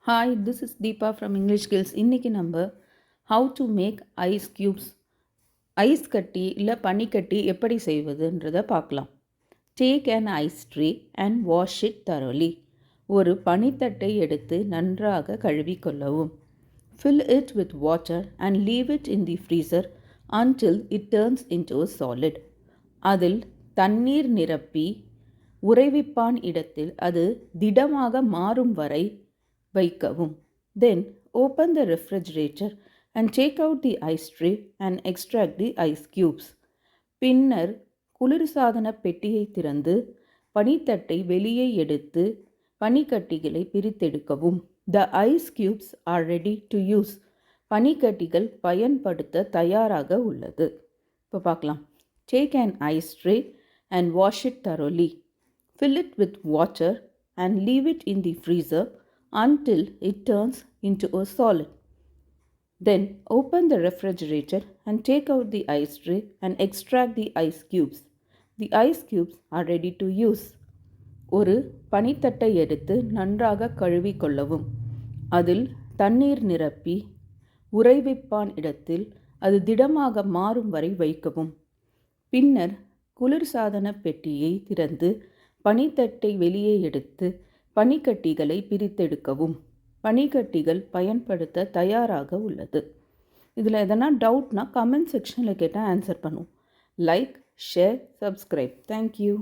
Hi, this is Deepa from English Skills. இன்னைக்கு நம்ம how to make ice cubes, ice கட்டி இல்லை பனிக்கட்டி எப்படி செய்வதுன்றதை பார்க்கலாம். Take an ice tray and wash it thoroughly. ஒரு பனித்தட்டை எடுத்து நன்றாக கழுவிக்கொள்ளவும். Fill it with water and leave it in the freezer until it turns into a solid. அதில் தண்ணீர் நிரப்பி உறைவிப்பான் இடத்தில் அது திடமாக மாறும் வரை வைக்கவும். Then open the refrigerator and take out the ice tray and extract the ice cubes. பின்னர் குளிர்சாதன பெட்டியை திறந்து பனித்தட்டை வெளியே எடுத்து பனிக்கட்டிகளை பிரித்தெடுக்கவும். The ice cubes are ready to use. பனிக்கட்டிகள் பயன்படுத்த தயாராக உள்ளது. இப்போ பார்க்கலாம். Take an ice tray and wash it thoroughly. Fill it with water and leave it in the freezer until it turns into a solid. Then open the refrigerator and take out the ice tray and extract the ice cubes. The ice cubes are ready to use. ஒரு பனித்தட்டை எடுத்து நன்றாக கழுவிக்கொள்ளவும். அதில் தண்ணீர் நிரப்பி உறைவிப்பான் இடத்தில் அது திடமாக மாறும் வரை வைக்கவும். பின்னர் குளிர்சாதன பெட்டியை திறந்து பனித்தட்டை வெளியே எடுத்து பனிக்கட்டிகளை பிரித்தெடுக்கவும். பனிக்கட்டிகள் பயன்படுத்த தயாராக உள்ளது. இதில் எதனா டவுட்னா கமெண்ட் செக்ஷனில் கேட்டால் ஆன்சர் பண்ணுவோம். Like, share, subscribe. தேங்க்யூ.